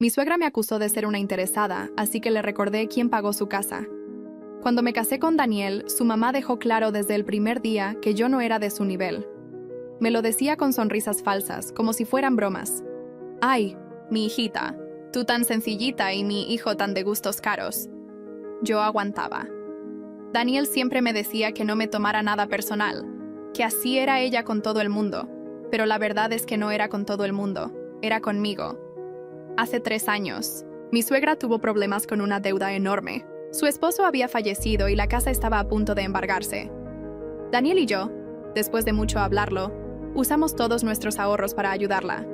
Mi suegra me acusó de ser una interesada, así que le recordé quién pagó su casa. Cuando me casé con Daniel, su mamá dejó claro desde el primer día que yo no era de su nivel. Me lo decía con sonrisas falsas, como si fueran bromas. «Ay, mi hijita, tú tan sencillita y mi hijo tan de gustos caros». Yo aguantaba. Daniel siempre me decía que no me tomara nada personal, que así era ella con todo el mundo, pero la verdad es que no era con todo el mundo, era conmigo. Hace 3 años, mi suegra tuvo problemas con una deuda enorme. Su esposo había fallecido y la casa estaba a punto de embargarse. Daniel y yo, después de mucho hablarlo, usamos todos nuestros ahorros para ayudarla.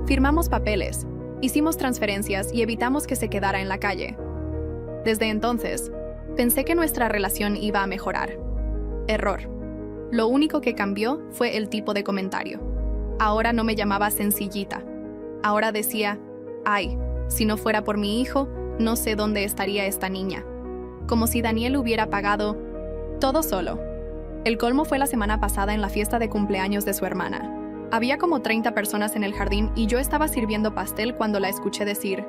Firmamos papeles, hicimos transferencias y evitamos que se quedara en la calle. Desde entonces, pensé que nuestra relación iba a mejorar. Error. Lo único que cambió fue el tipo de comentario. Ahora no me llamaba sencillita. Ahora decía, «Ay, si no fuera por mi hijo, no sé dónde estaría esta niña». Como si Daniel hubiera pagado todo solo. El colmo fue la semana pasada en la fiesta de cumpleaños de su hermana. Había como 30 personas en el jardín y yo estaba sirviendo pastel cuando la escuché decir,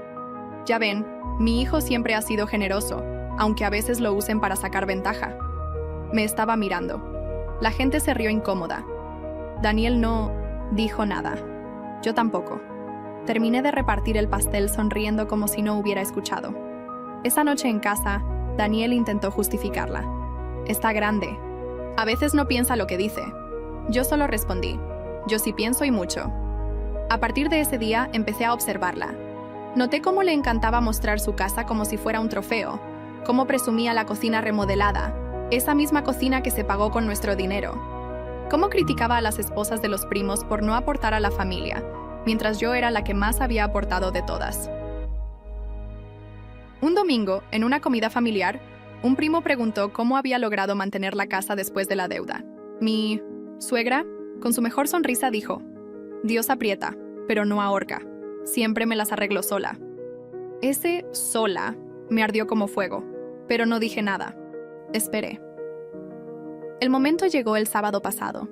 «Ya ven, mi hijo siempre ha sido generoso, aunque a veces lo usen para sacar ventaja». Me estaba mirando. La gente se rió incómoda. Daniel no dijo nada. Yo tampoco. Terminé de repartir el pastel sonriendo como si no hubiera escuchado. Esa noche en casa, Daniel intentó justificarla. «Está grande. A veces no piensa lo que dice». Yo solo respondí, «Yo sí pienso y mucho». A partir de ese día empecé a observarla. Noté cómo le encantaba mostrar su casa como si fuera un trofeo, cómo presumía la cocina remodelada, esa misma cocina que se pagó con nuestro dinero. Cómo criticaba a las esposas de los primos por no aportar a la familia, mientras yo era la que más había aportado de todas. Un domingo, en una comida familiar, un primo preguntó cómo había logrado mantener la casa después de la deuda. Mi suegra, con su mejor sonrisa, dijo, «Dios aprieta, pero no ahorca. Siempre me las arreglo sola». Ese «sola» me ardió como fuego, pero no dije nada. Esperé. El momento llegó el sábado pasado.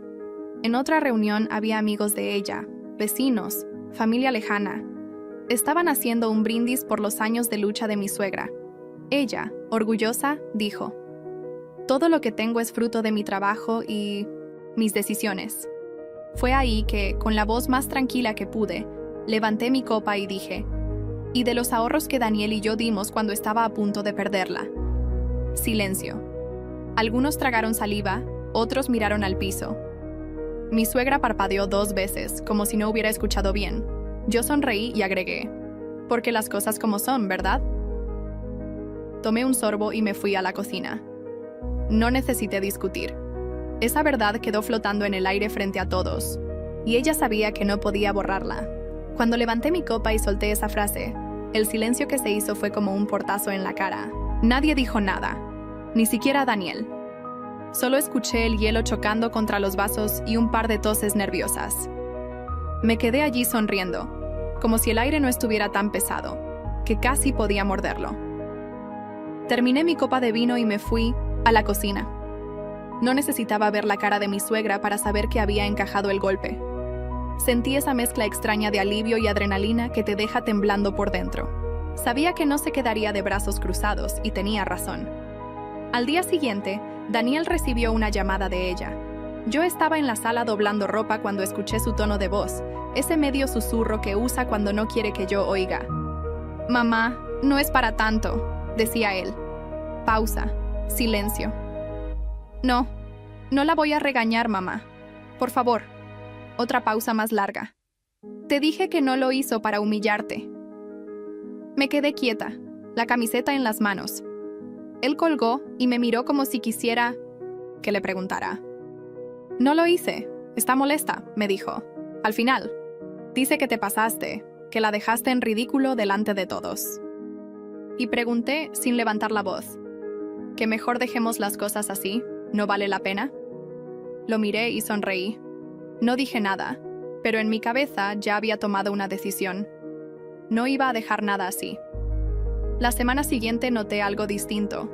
En otra reunión había amigos de ella, vecinos, familia lejana. Estaban haciendo un brindis por los años de lucha de mi suegra. Ella, orgullosa, dijo, «Todo lo que tengo es fruto de mi trabajo y mis decisiones». Fue ahí que, con la voz más tranquila que pude, levanté mi copa y dije, «Y de los ahorros que Daniel y yo dimos cuando estaba a punto de perderla». Silencio. Algunos tragaron saliva, otros miraron al piso. Mi suegra parpadeó 2 veces, como si no hubiera escuchado bien. Yo sonreí y agregué, «Porque las cosas como son, ¿verdad?». Tomé un sorbo y me fui a la cocina. No necesité discutir. Esa verdad quedó flotando en el aire frente a todos, y ella sabía que no podía borrarla. Cuando levanté mi copa y solté esa frase, el silencio que se hizo fue como un portazo en la cara. Nadie dijo nada, ni siquiera Daniel. Solo escuché el hielo chocando contra los vasos y un par de toses nerviosas. Me quedé allí sonriendo, como si el aire no estuviera tan pesado, que casi podía morderlo. Terminé mi copa de vino y me fui a la cocina. No necesitaba ver la cara de mi suegra para saber que había encajado el golpe. Sentí esa mezcla extraña de alivio y adrenalina que te deja temblando por dentro. Sabía que no se quedaría de brazos cruzados y tenía razón. Al día siguiente, Daniel recibió una llamada de ella. Yo estaba en la sala doblando ropa cuando escuché su tono de voz, ese medio susurro que usa cuando no quiere que yo oiga. «Mamá, no es para tanto», decía él. Pausa. Silencio. «No, no la voy a regañar, mamá. Por favor». Otra pausa más larga. «Te dije que no lo hizo para humillarte». Me quedé quieta, la camiseta en las manos. Él colgó y me miró como si quisiera que le preguntara. «No lo hice. Está molesta», me dijo. «Al final, dice que te pasaste, que la dejaste en ridículo delante de todos». Y pregunté sin levantar la voz, ¿que mejor dejemos las cosas así? ¿No vale la pena? Lo miré y sonreí. No dije nada, pero en mi cabeza ya había tomado una decisión. No iba a dejar nada así. La semana siguiente noté algo distinto.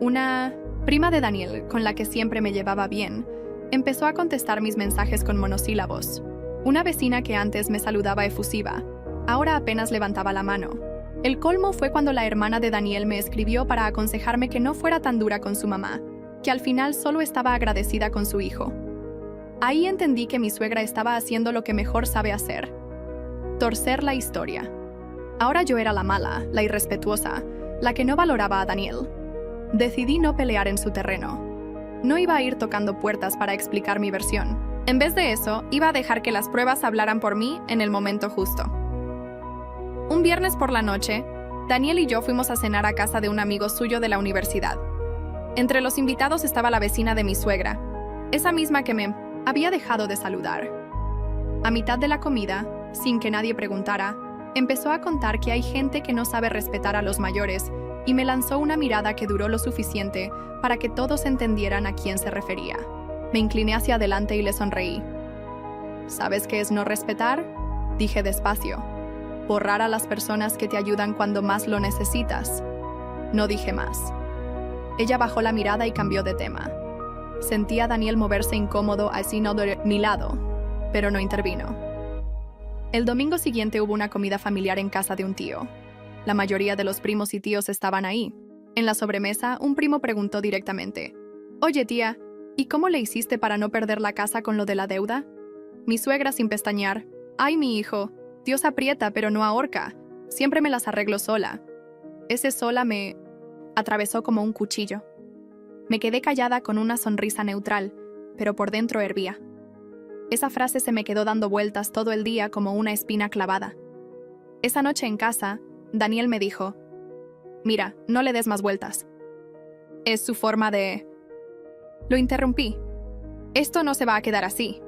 Una prima de Daniel, con la que siempre me llevaba bien, empezó a contestar mis mensajes con monosílabos. Una vecina que antes me saludaba efusiva, Ahora apenas levantaba la mano. El colmo fue cuando la hermana de Daniel me escribió para aconsejarme que no fuera tan dura con su mamá, que al final solo estaba agradecida con su hijo. Ahí entendí que mi suegra estaba haciendo lo que mejor sabe hacer: torcer la historia. Ahora yo era la mala, la irrespetuosa, la que no valoraba a Daniel. Decidí no pelear en su terreno. No iba a ir tocando puertas para explicar mi versión. En vez de eso, iba a dejar que las pruebas hablaran por mí en el momento justo. Un viernes por la noche, Daniel y yo fuimos a cenar a casa de un amigo suyo de la universidad. Entre los invitados estaba la vecina de mi suegra, esa misma que me había dejado de saludar. A mitad de la comida, sin que nadie preguntara, empezó a contar que hay gente que no sabe respetar a los mayores y me lanzó una mirada que duró lo suficiente para que todos entendieran a quién se refería. Me incliné hacia adelante y le sonreí. ¿Sabes qué es no respetar?, dije despacio. Borrar a las personas que te ayudan cuando más lo necesitas. No dije más. Ella bajó la mirada y cambió de tema. Sentí a Daniel moverse incómodo así no de mi lado, pero no intervino. El domingo siguiente hubo una comida familiar en casa de un tío. La mayoría de los primos y tíos estaban ahí. En la sobremesa, un primo preguntó directamente: «Oye, tía, ¿y cómo le hiciste para no perder la casa con lo de la deuda?» Mi suegra, sin pestañear: «Ay, mi hijo, Dios aprieta pero no ahorca. Siempre me las arreglo sola». Ese sola me atravesó como un cuchillo. Me quedé callada con una sonrisa neutral, pero por dentro hervía. Esa frase se me quedó dando vueltas todo el día como una espina clavada. Esa noche en casa, Daniel me dijo: «Mira, no le des más vueltas. Es su forma de...». Lo interrumpí. «Esto no se va a quedar así».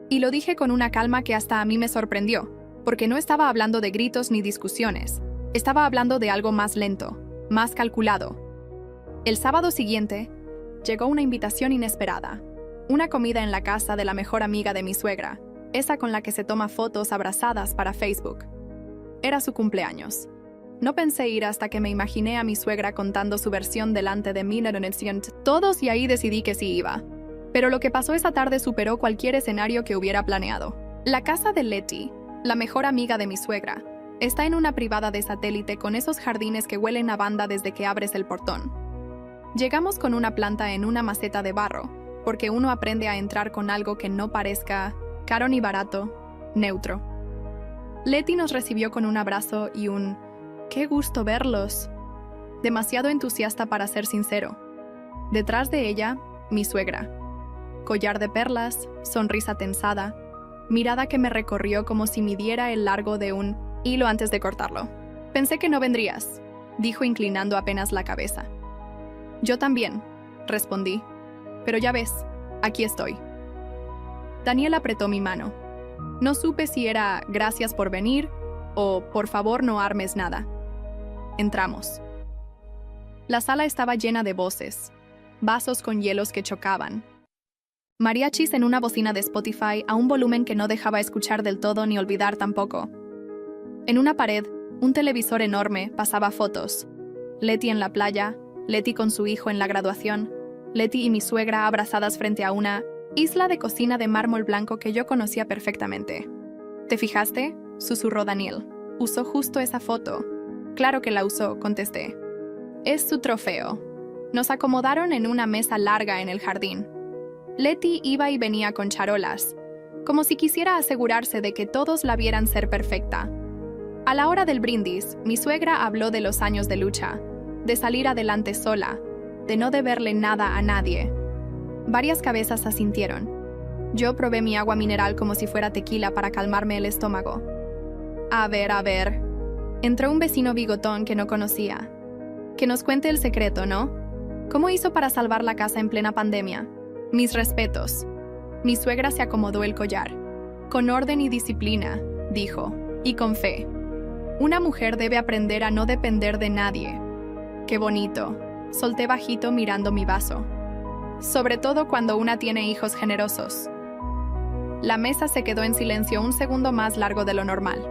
Y lo dije con una calma que hasta a mí me sorprendió, porque no estaba hablando de gritos ni discusiones. Estaba hablando de algo más lento, más calculado. El sábado siguiente, llegó una invitación inesperada. Una comida en la casa de la mejor amiga de mi suegra, esa con la que se toma fotos abrazadas para Facebook. Era su cumpleaños. No pensé ir hasta que me imaginé a mi suegra contando su versión delante de mí en todos, y ahí decidí que sí iba. Pero lo que pasó esa tarde superó cualquier escenario que hubiera planeado. La casa de Letty, la mejor amiga de mi suegra, está en una privada de satélite con esos jardines que huelen a banda desde que abres el portón. Llegamos con una planta en una maceta de barro, porque uno aprende a entrar con algo que no parezca caro ni barato, neutro. Letty nos recibió con un abrazo y un «¡Qué gusto verlos!», demasiado entusiasta para ser sincero. Detrás de ella, mi suegra. Collar de perlas, sonrisa tensada, mirada que me recorrió como si midiera el largo de un hilo antes de cortarlo. «Pensé que no vendrías», dijo inclinando apenas la cabeza. «Yo también», respondí. «Pero ya ves, aquí estoy». Daniel apretó mi mano. No supe si era «gracias por venir» o «por favor no armes nada». Entramos. La sala estaba llena de voces, vasos con hielos que chocaban, mariachis en una bocina de Spotify a un volumen que no dejaba escuchar del todo ni olvidar tampoco. En una pared, un televisor enorme pasaba fotos. Letty en la playa, Letty con su hijo en la graduación, Letty y mi suegra abrazadas frente a una isla de cocina de mármol blanco que yo conocía perfectamente. «¿Te fijaste?», susurró Daniel. «Usó justo esa foto». «Claro que la usó», contesté. «Es su trofeo». Nos acomodaron en una mesa larga en el jardín. Letty iba y venía con charolas, como si quisiera asegurarse de que todos la vieran ser perfecta. A la hora del brindis, mi suegra habló de los años de lucha, de salir adelante sola, de no deberle nada a nadie. Varias cabezas asintieron. Yo probé mi agua mineral como si fuera tequila para calmarme el estómago. A ver. Entró un vecino bigotón que no conocía. «Que nos cuente el secreto, ¿no? ¿Cómo hizo para salvar la casa en plena pandemia?» «Mis respetos». Mi suegra se acomodó el collar. «Con orden y disciplina», dijo, «y con fe. Una mujer debe aprender a no depender de nadie». «Qué bonito», solté bajito mirando mi vaso. «Sobre todo cuando una tiene hijos generosos». La mesa se quedó en silencio un segundo más largo de lo normal.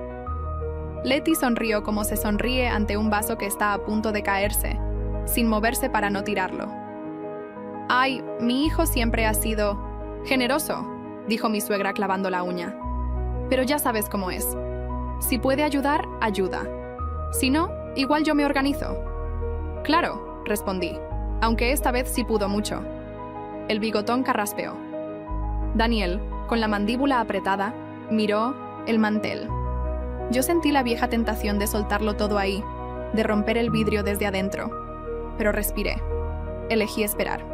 Letty sonrió como se sonríe ante un vaso que está a punto de caerse, sin moverse para no tirarlo. «Ay, mi hijo siempre ha sido generoso», dijo mi suegra clavando la uña. «Pero ya sabes cómo es. Si puede ayudar, ayuda. Si no, igual yo me organizo. Claro, respondí, aunque esta vez sí pudo mucho. El bigotón carraspeó. Daniel, con la mandíbula apretada, miró el mantel. Yo sentí la vieja tentación de soltarlo todo ahí, de romper el vidrio desde adentro. Pero respiré. Elegí esperar.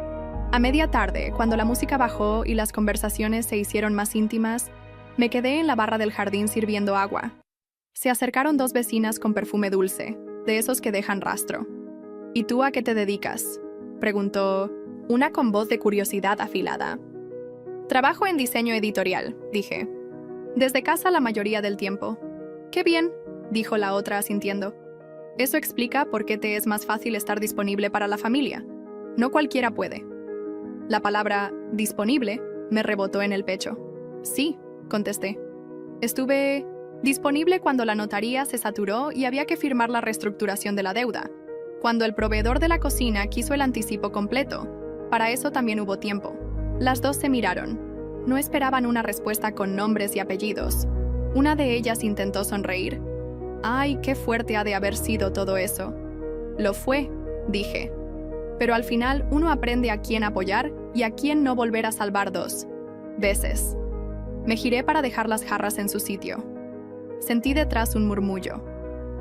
A media tarde, cuando la música bajó y las conversaciones se hicieron más íntimas, me quedé en la barra del jardín sirviendo agua. Se acercaron dos vecinas con perfume dulce, de esos que dejan rastro. ¿Y tú a qué te dedicas?, preguntó una con voz de curiosidad afilada. Trabajo en diseño editorial, dije. Desde casa la mayoría del tiempo. Qué bien, dijo la otra asintiendo. Eso explica por qué te es más fácil estar disponible para la familia. No cualquiera puede. La palabra disponible me rebotó en el pecho. Sí, contesté. Estuve disponible cuando la notaría se saturó y había que firmar la reestructuración de la deuda. Cuando el proveedor de la cocina quiso el anticipo completo. Para eso también hubo tiempo. Las dos se miraron. No esperaban una respuesta con nombres y apellidos. Una de ellas intentó sonreír. ¡Ay, qué fuerte ha de haber sido todo eso! Lo fue, dije. Pero al final uno aprende a quién apoyar y a quién no volver a salvar dos veces. Me giré para dejar las jarras en su sitio. Sentí detrás un murmullo.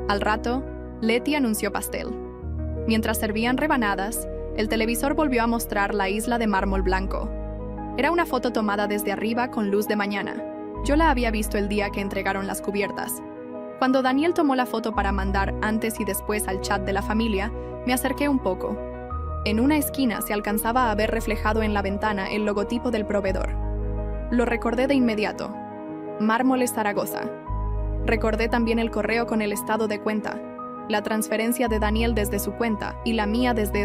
Al rato, Leti anunció pastel. Mientras servían rebanadas, el televisor volvió a mostrar la isla de mármol blanco. Era una foto tomada desde arriba con luz de mañana. Yo la había visto el día que entregaron las cubiertas. Cuando Daniel tomó la foto para mandar antes y después al chat de la familia, me acerqué un poco. En una esquina se alcanzaba a ver reflejado en la ventana el logotipo del proveedor. Lo recordé de inmediato. Mármoles Zaragoza. Recordé también el correo con el estado de cuenta, la transferencia de Daniel desde su cuenta y la mía desde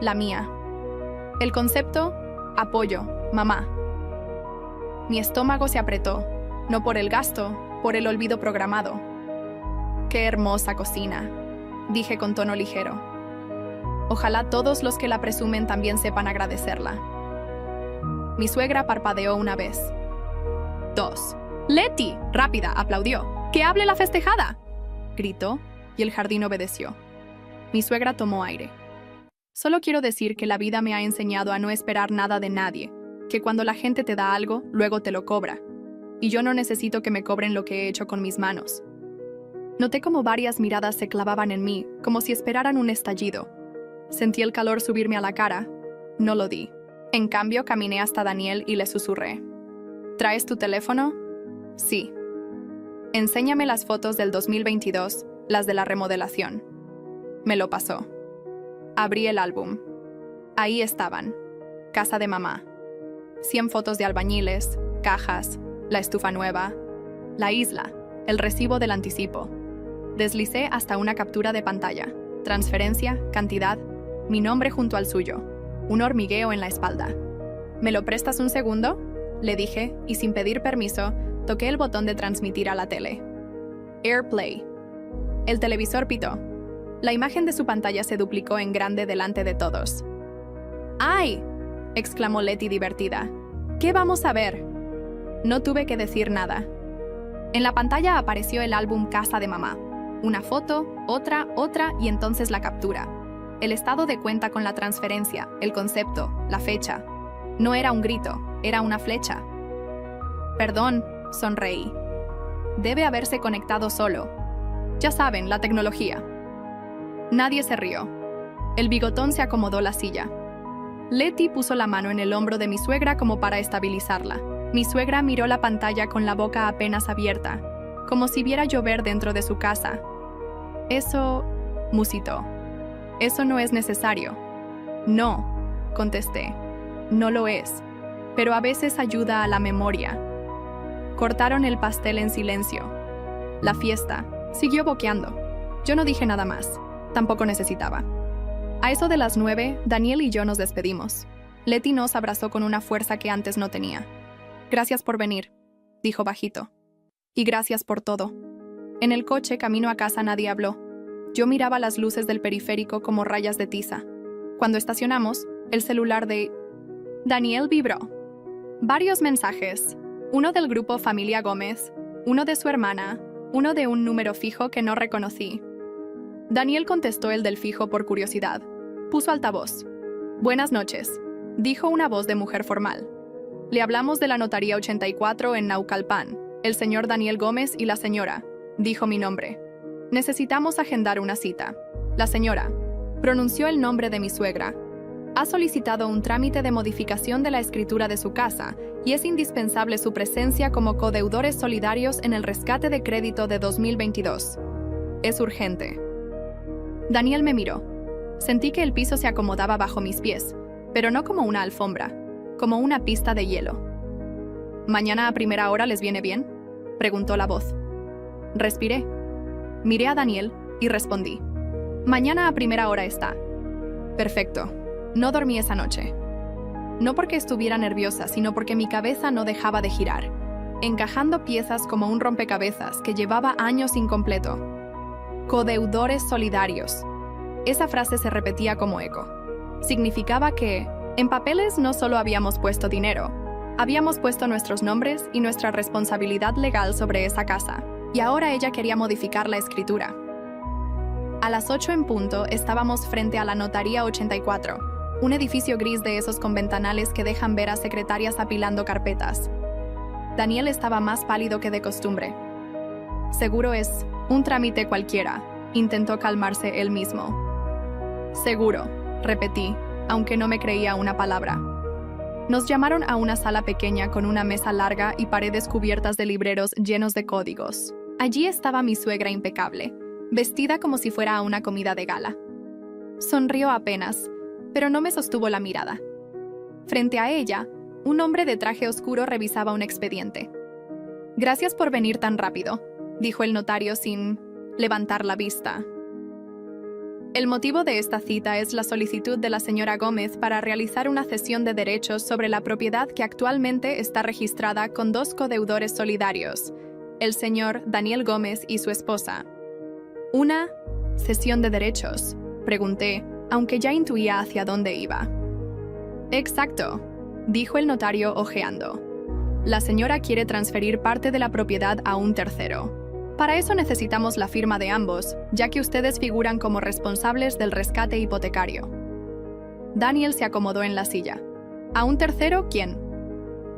la mía. El concepto, apoyo, mamá. Mi estómago se apretó, no por el gasto, por el olvido programado. ¡Qué hermosa cocina!, dije con tono ligero. Ojalá todos los que la presumen también sepan agradecerla. Mi suegra parpadeó una vez. 2. ¡Leti! ¡Rápida!, aplaudió. ¡Que hable la festejada!, gritó, y el jardín obedeció. Mi suegra tomó aire. Solo quiero decir que la vida me ha enseñado a no esperar nada de nadie, que cuando la gente te da algo, luego te lo cobra. Y yo no necesito que me cobren lo que he hecho con mis manos. Noté como varias miradas se clavaban en mí, como si esperaran un estallido. Sentí el calor subirme a la cara. No lo di. En cambio, caminé hasta Daniel y le susurré. ¿Traes tu teléfono? Sí. Enséñame las fotos del 2022, las de la remodelación. Me lo pasó. Abrí el álbum. Ahí estaban. Casa de mamá. 100 fotos de albañiles, cajas, la estufa nueva, la isla, el recibo del anticipo. Deslicé hasta una captura de pantalla. Transferencia, cantidad, mi nombre junto al suyo. Un hormigueo en la espalda. ¿Me lo prestas un segundo?, le dije, y sin pedir permiso, toqué el botón de transmitir a la tele. AirPlay. El televisor pitó. La imagen de su pantalla se duplicó en grande delante de todos. ¡Ay!, exclamó Leti divertida. ¿Qué vamos a ver? No tuve que decir nada. En la pantalla apareció el álbum Casa de Mamá. Una foto, otra y entonces la captura. El estado de cuenta con la transferencia, el concepto, la fecha. No era un grito, era una flecha. Perdón, sonreí. Debe haberse conectado solo. Ya saben, la tecnología. Nadie se rió. El bigotón se acomodó la silla. Leti puso la mano en el hombro de mi suegra como para estabilizarla. Mi suegra miró la pantalla con la boca apenas abierta, como si viera llover dentro de su casa. Eso, musitó. Eso no es necesario. No, contesté. No lo es, pero a veces ayuda a la memoria. Cortaron el pastel en silencio. La fiesta siguió boqueando. Yo no dije nada más. Tampoco necesitaba. A eso de las 9, Daniel y yo nos despedimos. Leti nos abrazó con una fuerza que antes no tenía. Gracias por venir, dijo bajito. Y gracias por todo. En el coche camino a casa nadie habló. Yo miraba las luces del periférico como rayas de tiza. Cuando estacionamos, el celular de Daniel vibró. Varios mensajes. Uno del grupo Familia Gómez, uno de su hermana, uno de un número fijo que no reconocí. Daniel contestó el del fijo por curiosidad. Puso altavoz. «Buenas noches», dijo una voz de mujer formal. «Le hablamos de la Notaría 84 en Naucalpan, el señor Daniel Gómez y la señora», dijo mi nombre. «Necesitamos agendar una cita». La señora pronunció el nombre de mi suegra. Ha solicitado un trámite de modificación de la escritura de su casa y es indispensable su presencia como codeudores solidarios en el rescate de crédito de 2022. Es urgente. Daniel me miró. Sentí que el piso se acomodaba bajo mis pies, pero no como una alfombra, como una pista de hielo. «¿Mañana a primera hora les viene bien?», preguntó la voz. Respiré. Miré a Daniel y respondí. «Mañana a primera hora está». Perfecto. No dormí esa noche. No porque estuviera nerviosa, sino porque mi cabeza no dejaba de girar, encajando piezas como un rompecabezas que llevaba años incompleto. Codeudores solidarios. Esa frase se repetía como eco. Significaba que, en papeles no solo habíamos puesto dinero, habíamos puesto nuestros nombres y nuestra responsabilidad legal sobre esa casa, y ahora ella quería modificar la escritura. A las 8 en punto estábamos frente a la Notaría 84, un edificio gris de esos con ventanales que dejan ver a secretarias apilando carpetas. Daniel estaba más pálido que de costumbre. «Seguro es un trámite cualquiera», intentó calmarse él mismo. «Seguro», repetí, aunque no me creía una palabra. Nos llamaron a una sala pequeña con una mesa larga y paredes cubiertas de libreros llenos de códigos. Allí estaba mi suegra impecable, vestida como si fuera a una comida de gala. Sonrió apenas, pero no me sostuvo la mirada. Frente a ella, un hombre de traje oscuro revisaba un expediente. «Gracias por venir tan rápido», dijo el notario sin levantar la vista. «El motivo de esta cita es la solicitud de la señora Gómez para realizar una cesión de derechos sobre la propiedad que actualmente está registrada con dos codeudores solidarios, el señor Daniel Gómez y su esposa». «¿Una cesión de derechos?», pregunté, aunque ya intuía hacia dónde iba. «Exacto», dijo el notario hojeando. «La señora quiere transferir parte de la propiedad a un tercero. Para eso necesitamos la firma de ambos, ya que ustedes figuran como responsables del rescate hipotecario». Daniel se acomodó en la silla. «¿A un tercero? ¿Quién?».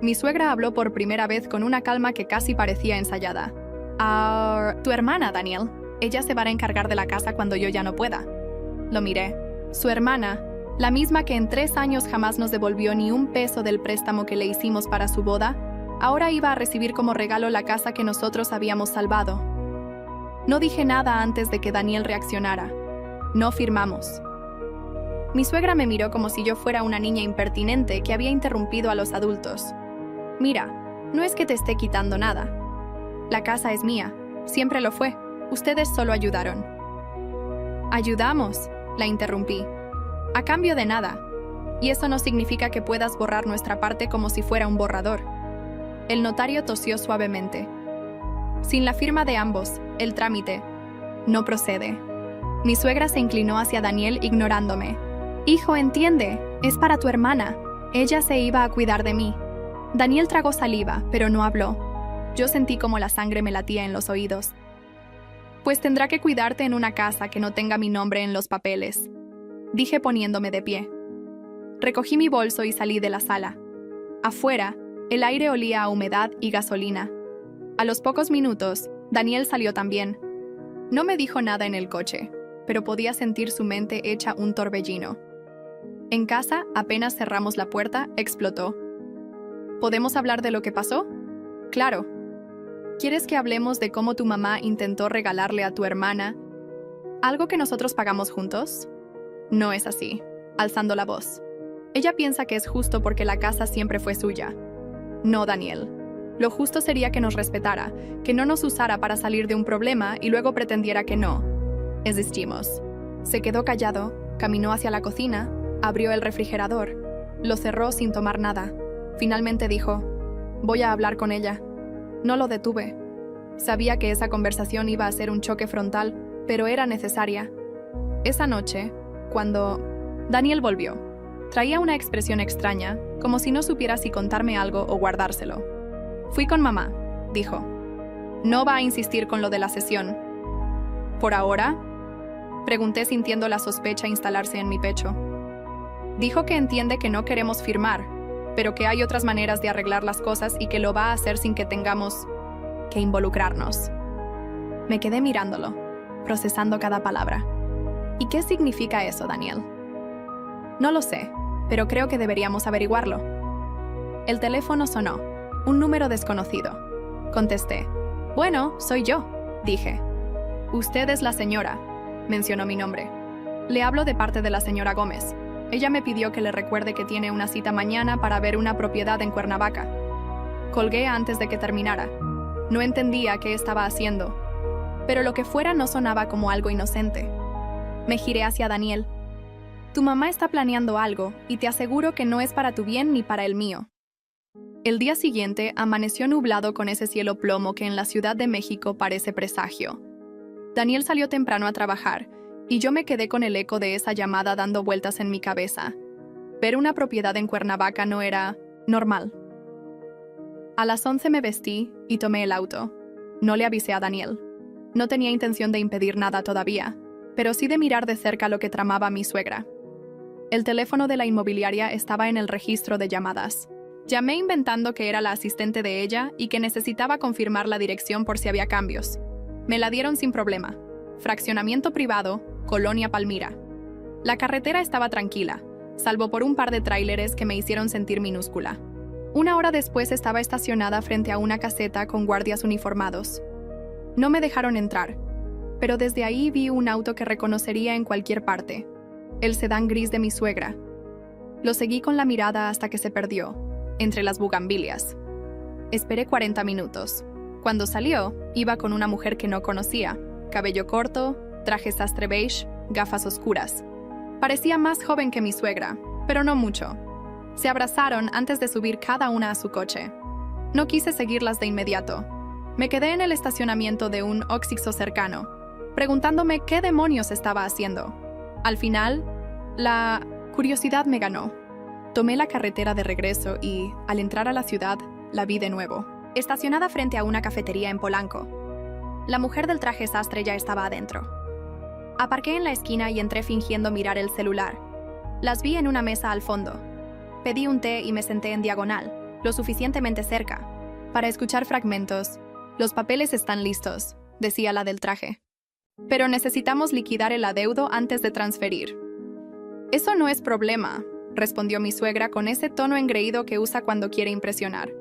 Mi suegra habló por primera vez con una calma que casi parecía ensayada. «A tu hermana, Daniel. Ella se va a encargar de la casa cuando yo ya no pueda». Lo miré. Su hermana, la misma que en 3 años jamás nos devolvió ni un peso del préstamo que le hicimos para su boda, ahora iba a recibir como regalo la casa que nosotros habíamos salvado. No dije nada antes de que Daniel reaccionara. No firmamos. Mi suegra me miró como si yo fuera una niña impertinente que había interrumpido a los adultos. «Mira, no es que te esté quitando nada. La casa es mía, siempre lo fue. Ustedes solo ayudaron». «Ayudamos», la interrumpí. «A cambio de nada. Y eso no significa que puedas borrar nuestra parte como si fuera un borrador». El notario tosió suavemente. «Sin la firma de ambos, el trámite no procede». Mi suegra se inclinó hacia Daniel ignorándome. «Hijo, entiende, es para tu hermana. Ella se iba a cuidar de mí». Daniel tragó saliva, pero no habló. Yo sentí como la sangre me latía en los oídos. «Pues tendrá que cuidarte en una casa que no tenga mi nombre en los papeles», dije poniéndome de pie. Recogí mi bolso y salí de la sala. Afuera, el aire olía a humedad y gasolina. A los pocos minutos, Daniel salió también. No me dijo nada en el coche, pero podía sentir su mente hecha un torbellino. En casa, apenas cerramos la puerta, explotó. «¿Podemos hablar de lo que pasó?». «Claro. ¿Quieres que hablemos de cómo tu mamá intentó regalarle a tu hermana algo que nosotros pagamos juntos?». «No es así», alzando la voz. «Ella piensa que es justo porque la casa siempre fue suya». «No, Daniel. Lo justo sería que nos respetara, que no nos usara para salir de un problema y luego pretendiera que no. Existimos». Se quedó callado, caminó hacia la cocina, abrió el refrigerador, lo cerró sin tomar nada. Finalmente dijo: «Voy a hablar con ella». No lo detuve. Sabía que esa conversación iba a ser un choque frontal, pero era necesaria. Esa noche, cuando Daniel volvió, traía una expresión extraña, como si no supiera si contarme algo o guardárselo. «Fui con mamá», dijo. No va a insistir con lo de la sesión. ¿Por ahora? Pregunté sintiendo la sospecha instalarse en mi pecho. Dijo que entiende que no queremos firmar, pero que hay otras maneras de arreglar las cosas y que lo va a hacer sin que tengamos que involucrarnos. Me quedé mirándolo, procesando cada palabra. ¿Y qué significa eso, Daniel? No lo sé, pero creo que deberíamos averiguarlo. El teléfono sonó. Un número desconocido. Contesté. Bueno, soy yo, dije. Usted es la señora, mencionó mi nombre. Le hablo de parte de la señora Gómez. Ella me pidió que le recuerde que tiene una cita mañana para ver una propiedad en Cuernavaca. Colgué antes de que terminara. No entendía qué estaba haciendo, pero lo que fuera no sonaba como algo inocente. Me giré hacia Daniel. Tu mamá está planeando algo y te aseguro que no es para tu bien ni para el mío. El día siguiente amaneció nublado con ese cielo plomo que en la Ciudad de México parece presagio. Daniel salió temprano a trabajar y yo me quedé con el eco de esa llamada dando vueltas en mi cabeza. Ver una propiedad en Cuernavaca no era normal. A las 11 me vestí y tomé el auto. No le avisé a Daniel. No tenía intención de impedir nada todavía, pero sí de mirar de cerca lo que tramaba mi suegra. El teléfono de la inmobiliaria estaba en el registro de llamadas. Llamé inventando que era la asistente de ella y que necesitaba confirmar la dirección por si había cambios. Me la dieron sin problema. Fraccionamiento privado, Colonia Palmira. La carretera estaba tranquila, salvo por un par de tráileres que me hicieron sentir minúscula. Una hora después estaba estacionada frente a una caseta con guardias uniformados. No me dejaron entrar, pero desde ahí vi un auto que reconocería en cualquier parte. El sedán gris de mi suegra. Lo seguí con la mirada hasta que se perdió, entre las bugambilias. Esperé 40 minutos. Cuando salió, iba con una mujer que no conocía. Cabello corto, traje sastre beige, gafas oscuras. Parecía más joven que mi suegra, pero no mucho. Se abrazaron antes de subir cada una a su coche. No quise seguirlas de inmediato. Me quedé en el estacionamiento de un Oxxo cercano, preguntándome qué demonios estaba haciendo. Al final, la curiosidad me ganó. Tomé la carretera de regreso y, al entrar a la ciudad, la vi de nuevo. Estacionada frente a una cafetería en Polanco. La mujer del traje sastre ya estaba adentro. Aparqué en la esquina y entré fingiendo mirar el celular. Las vi en una mesa al fondo. Pedí un té y me senté en diagonal, lo suficientemente cerca, para escuchar fragmentos. Los papeles están listos, decía la del traje. Pero necesitamos liquidar el adeudo antes de transferir. Eso no es problema, respondió mi suegra con ese tono engreído que usa cuando quiere impresionar.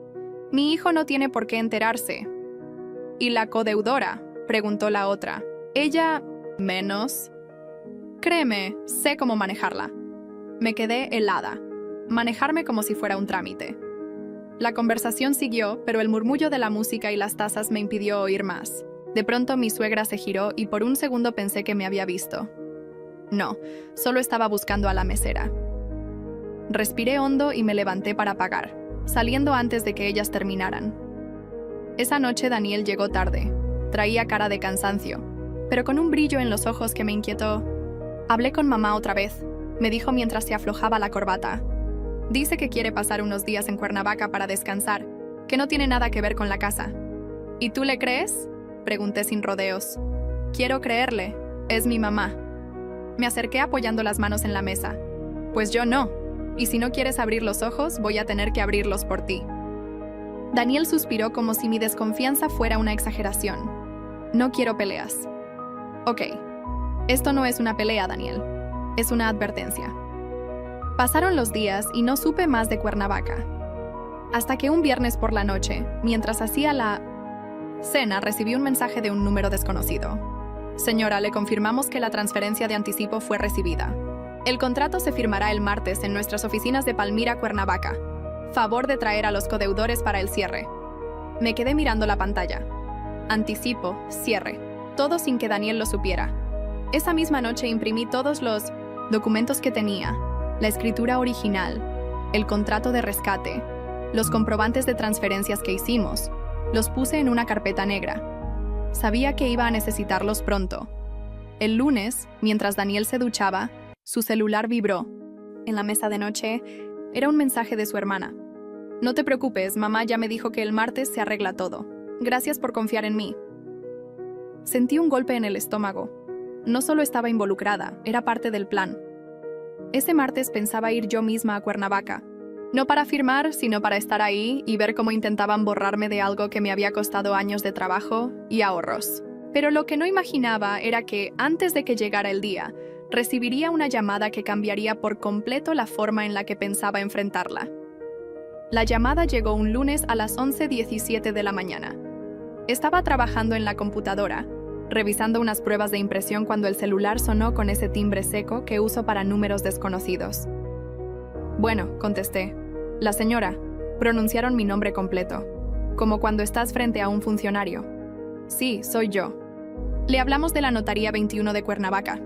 Mi hijo no tiene por qué enterarse. ¿Y la codeudora?, preguntó la otra. Ella, menos. Créeme, sé cómo manejarla. Me quedé helada. Manejarme como si fuera un trámite. La conversación siguió, pero el murmullo de la música y las tazas me impidió oír más. De pronto mi suegra se giró y por un segundo pensé que me había visto. No, solo estaba buscando a la mesera. Respiré hondo y me levanté para pagar, saliendo antes de que ellas terminaran. Esa noche Daniel llegó tarde. Traía cara de cansancio, pero con un brillo en los ojos que me inquietó. Hablé con mamá otra vez, me dijo mientras se aflojaba la corbata. Dice que quiere pasar unos días en Cuernavaca para descansar, que no tiene nada que ver con la casa. ¿Y tú le crees?, pregunté sin rodeos. Quiero creerle, es mi mamá. Me acerqué apoyando las manos en la mesa. Pues yo no, y si no quieres abrir los ojos, voy a tener que abrirlos por ti. Daniel suspiró como si mi desconfianza fuera una exageración. No quiero peleas. Ok, esto no es una pelea, Daniel. Es una advertencia. Pasaron los días y no supe más de Cuernavaca. Hasta que un viernes por la noche, mientras hacía la cena, recibí un mensaje de un número desconocido. Señora, le confirmamos que la transferencia de anticipo fue recibida. El contrato se firmará el martes en nuestras oficinas de Palmira, Cuernavaca. Favor de traer a los codeudores para el cierre. Me quedé mirando la pantalla. Anticipo, cierre. Todo sin que Daniel lo supiera. Esa misma noche imprimí todos los documentos que tenía. La escritura original, el contrato de rescate, los comprobantes de transferencias que hicimos. Los puse en una carpeta negra. Sabía que iba a necesitarlos pronto. El lunes, mientras Daniel se duchaba, su celular vibró. En la mesa de noche, era un mensaje de su hermana. No te preocupes, mamá ya me dijo que el martes se arregla todo. Gracias por confiar en mí. Sentí un golpe en el estómago. No solo estaba involucrada, era parte del plan. Ese martes pensaba ir yo misma a Cuernavaca. No para firmar, sino para estar ahí y ver cómo intentaban borrarme de algo que me había costado años de trabajo y ahorros. Pero lo que no imaginaba era que, antes de que llegara el día, recibiría una llamada que cambiaría por completo la forma en la que pensaba enfrentarla. La llamada llegó un lunes a las 11:17 de la mañana. Estaba trabajando en la computadora, revisando unas pruebas de impresión cuando el celular sonó con ese timbre seco que uso para números desconocidos. Bueno, contesté. La señora. Pronunciaron mi nombre completo, como cuando estás frente a un funcionario. Sí, soy yo. Le hablamos de la Notaría 21 de Cuernavaca.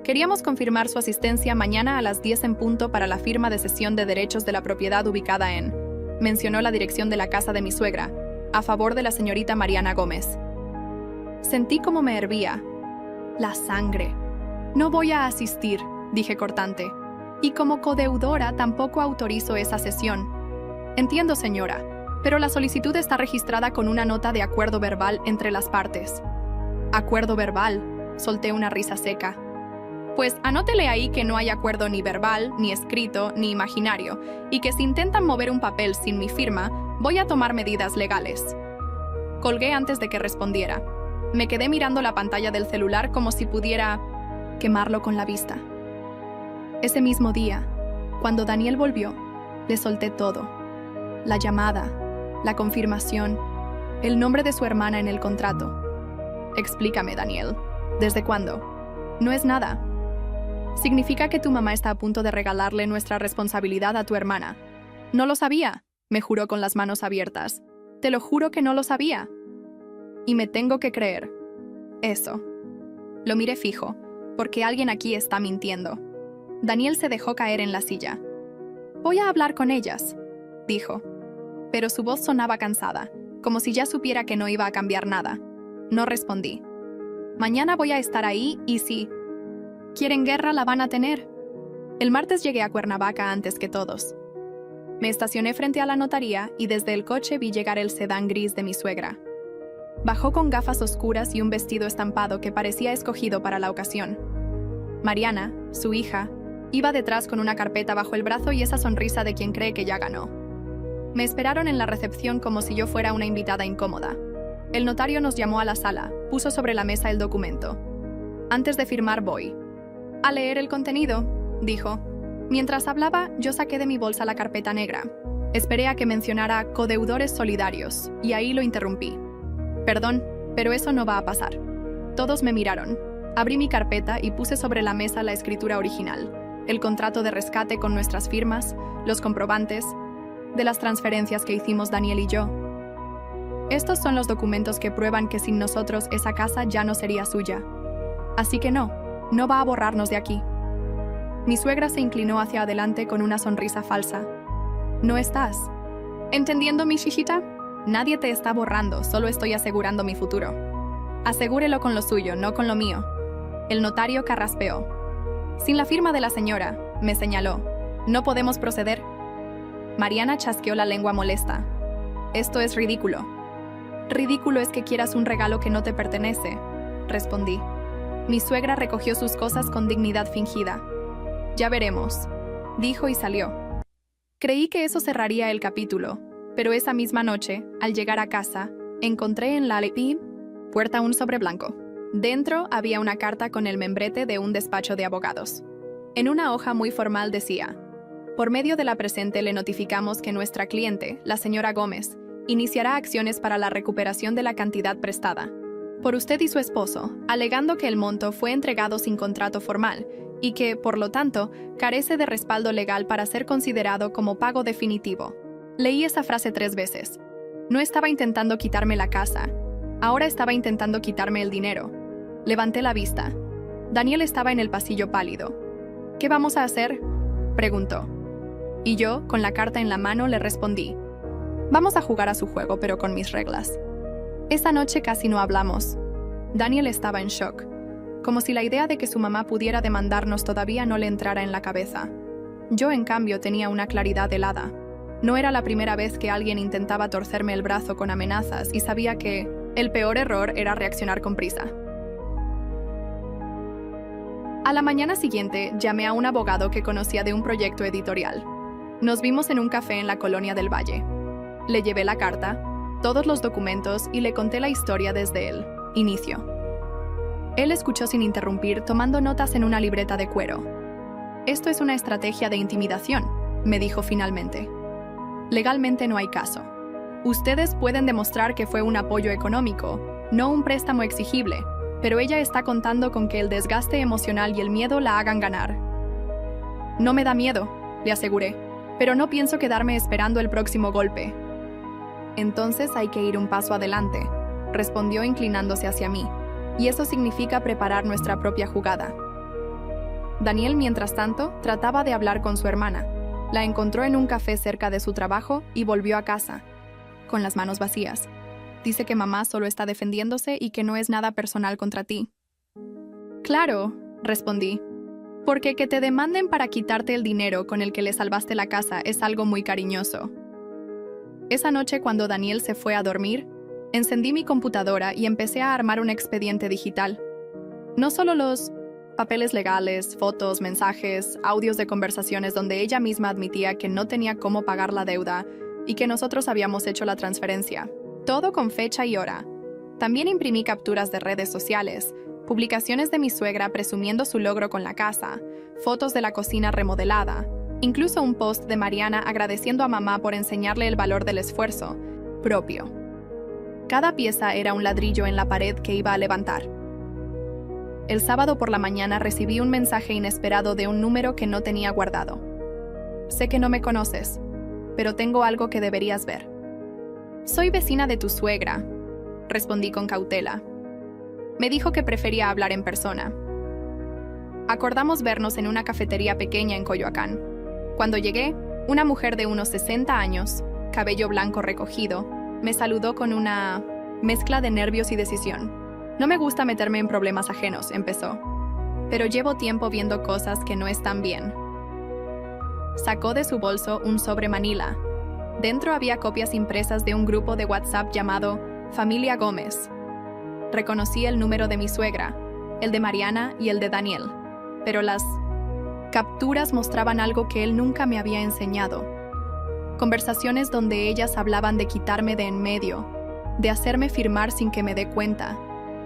Queríamos confirmar su asistencia mañana a las 10 en punto para la firma de cesión de derechos de la propiedad ubicada en... Mencionó la dirección de la casa de mi suegra, a favor de la señorita Mariana Gómez. Sentí como me hervía. La sangre. No voy a asistir, dije cortante. Y como codeudora tampoco autorizo esa cesión. Entiendo, señora, pero la solicitud está registrada con una nota de acuerdo verbal entre las partes. ¿Acuerdo verbal? Solté una risa seca. Pues anótele ahí que no hay acuerdo ni verbal, ni escrito, ni imaginario, y que si intentan mover un papel sin mi firma, voy a tomar medidas legales. Colgué antes de que respondiera. Me quedé mirando la pantalla del celular como si pudiera quemarlo con la vista. Ese mismo día, cuando Daniel volvió, le solté todo. La llamada, la confirmación, el nombre de su hermana en el contrato. Explícame, Daniel. ¿Desde cuándo? No es nada. Significa que tu mamá está a punto de regalarle nuestra responsabilidad a tu hermana. No lo sabía, me juró con las manos abiertas. Te lo juro que no lo sabía. Y me tengo que creer. Eso. Lo miré fijo, porque alguien aquí está mintiendo. Daniel se dejó caer en la silla. Voy a hablar con ellas, dijo. Pero su voz sonaba cansada, como si ya supiera que no iba a cambiar nada. No respondí. Mañana voy a estar ahí y si quieren guerra la van a tener. El martes llegué a Cuernavaca antes que todos. Me estacioné frente a la notaría y desde el coche vi llegar el sedán gris de mi suegra. Bajó con gafas oscuras y un vestido estampado que parecía escogido para la ocasión. Mariana, su hija, iba detrás con una carpeta bajo el brazo y esa sonrisa de quien cree que ya ganó. Me esperaron en la recepción como si yo fuera una invitada incómoda. El notario nos llamó a la sala, puso sobre la mesa el documento. Antes de firmar voy a leer el contenido, dijo. Mientras hablaba, yo saqué de mi bolsa la carpeta negra. Esperé a que mencionara codeudores solidarios, y ahí lo interrumpí. Perdón, pero eso no va a pasar. Todos me miraron. Abrí mi carpeta y puse sobre la mesa la escritura original, el contrato de rescate con nuestras firmas, los comprobantes de las transferencias que hicimos Daniel y yo. Estos son los documentos que prueban que sin nosotros esa casa ya no sería suya. Así que no va a borrarnos de aquí. Mi suegra se inclinó hacia adelante con una sonrisa falsa. ¿No estás entendiendo, mi chichita? Nadie te está borrando, solo estoy asegurando mi futuro. Asegúrelo con lo suyo, no con lo mío. El notario carraspeó. Sin la firma de la señora, me señaló. ¿No podemos proceder? Mariana chasqueó la lengua molesta. Esto es ridículo. Ridículo es que quieras un regalo que no te pertenece, respondí. Mi suegra recogió sus cosas con dignidad fingida. Ya veremos, dijo y salió. Creí que eso cerraría el capítulo, pero esa misma noche, al llegar a casa, encontré en la puerta un sobre blanco. Dentro había una carta con el membrete de un despacho de abogados. En una hoja muy formal decía: por medio de la presente le notificamos que nuestra cliente, la señora Gómez, iniciará acciones para la recuperación de la cantidad prestada por usted y su esposo, alegando que el monto fue entregado sin contrato formal y que, por lo tanto, carece de respaldo legal para ser considerado como pago definitivo. Leí esa frase 3 veces. No estaba intentando quitarme la casa, ahora estaba intentando quitarme el dinero. Levanté la vista. Daniel estaba en el pasillo pálido. ¿Qué vamos a hacer?, preguntó. Y yo, con la carta en la mano, le respondí: vamos a jugar a su juego, pero con mis reglas. Esa noche casi no hablamos. Daniel estaba en shock, como si la idea de que su mamá pudiera demandarnos todavía no le entrara en la cabeza. Yo, en cambio, tenía una claridad helada. No era la primera vez que alguien intentaba torcerme el brazo con amenazas y sabía que el peor error era reaccionar con prisa. A la mañana siguiente, llamé a un abogado que conocía de un proyecto editorial. Nos vimos en un café en la Colonia del Valle. Le llevé la carta, todos los documentos y le conté la historia desde el inicio. Él escuchó sin interrumpir, tomando notas en una libreta de cuero. «Esto es una estrategia de intimidación», me dijo finalmente. «Legalmente no hay caso. Ustedes pueden demostrar que fue un apoyo económico, no un préstamo exigible, pero ella está contando con que el desgaste emocional y el miedo la hagan ganar». «No me da miedo», le aseguré, «pero no pienso quedarme esperando el próximo golpe». «Entonces hay que ir un paso adelante», respondió inclinándose hacia mí, «y eso significa preparar nuestra propia jugada». Daniel, mientras tanto, trataba de hablar con su hermana. La encontró en un café cerca de su trabajo y volvió a casa, con las manos vacías. Dice que mamá solo está defendiéndose y que no es nada personal contra ti. «Claro», respondí, «porque que te demanden para quitarte el dinero con el que le salvaste la casa es algo muy cariñoso». Esa noche, cuando Daniel se fue a dormir, encendí mi computadora y empecé a armar un expediente digital. No solo los papeles legales, fotos, mensajes, audios de conversaciones donde ella misma admitía que no tenía cómo pagar la deuda y que nosotros habíamos hecho la transferencia. Todo con fecha y hora. También imprimí capturas de redes sociales, publicaciones de mi suegra presumiendo su logro con la casa, fotos de la cocina remodelada, incluso un post de Mariana agradeciendo a mamá por enseñarle el valor del esfuerzo propio. Cada pieza era un ladrillo en la pared que iba a levantar. El sábado por la mañana recibí un mensaje inesperado de un número que no tenía guardado. «Sé que no me conoces, pero tengo algo que deberías ver». «Soy vecina de tu suegra», respondí con cautela. Me dijo que prefería hablar en persona. Acordamos vernos en una cafetería pequeña en Coyoacán. Cuando llegué, una mujer de unos 60 años, cabello blanco recogido, me saludó con una mezcla de nervios y decisión. «No me gusta meterme en problemas ajenos», empezó, «pero llevo tiempo viendo cosas que no están bien». Sacó de su bolso un sobre manila. Dentro había copias impresas de un grupo de WhatsApp llamado Familia Gómez. Reconocí el número de mi suegra, el de Mariana y el de Daniel, pero las capturas mostraban algo que él nunca me había enseñado. Conversaciones donde ellas hablaban de quitarme de en medio, de hacerme firmar sin que me dé cuenta,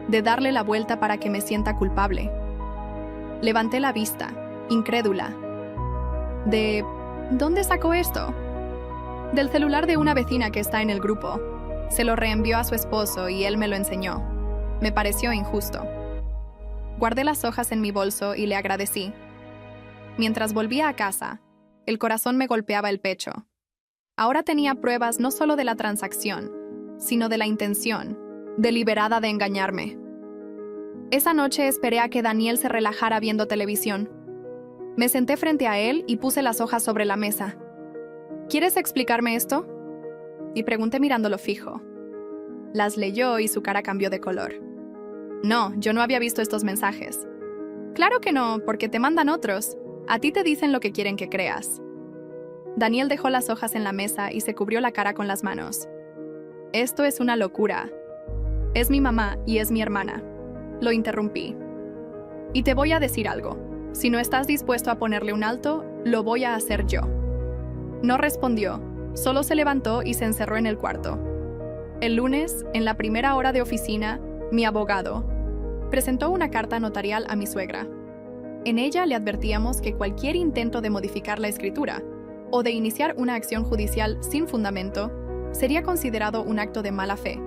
de darle la vuelta para que me sienta culpable. Levanté la vista, incrédula. ¿De dónde sacó esto? Del celular de una vecina que está en el grupo. Se lo reenvió a su esposo y él me lo enseñó. Me pareció injusto. Guardé las hojas en mi bolso y le agradecí. Mientras volvía a casa, el corazón me golpeaba el pecho. Ahora tenía pruebas no solo de la transacción, sino de la intención deliberada de engañarme. Esa noche esperé a que Daniel se relajara viendo televisión. Me senté frente a él y puse las hojas sobre la mesa. ¿Quieres explicarme esto?, y pregunté mirándolo fijo. Las leyó y su cara cambió de color. No, yo no había visto estos mensajes. Claro que no, porque te mandan otros. A ti te dicen lo que quieren que creas. Daniel dejó las hojas en la mesa y se cubrió la cara con las manos. Esto es una locura. Es mi mamá y es mi hermana. Lo interrumpí. Y te voy a decir algo. Si no estás dispuesto a ponerle un alto, lo voy a hacer yo. No respondió, solo se levantó y se encerró en el cuarto. El lunes, en la primera hora de oficina, mi abogado presentó una carta notarial a mi suegra. En ella le advertíamos que cualquier intento de modificar la escritura o de iniciar una acción judicial sin fundamento sería considerado un acto de mala fe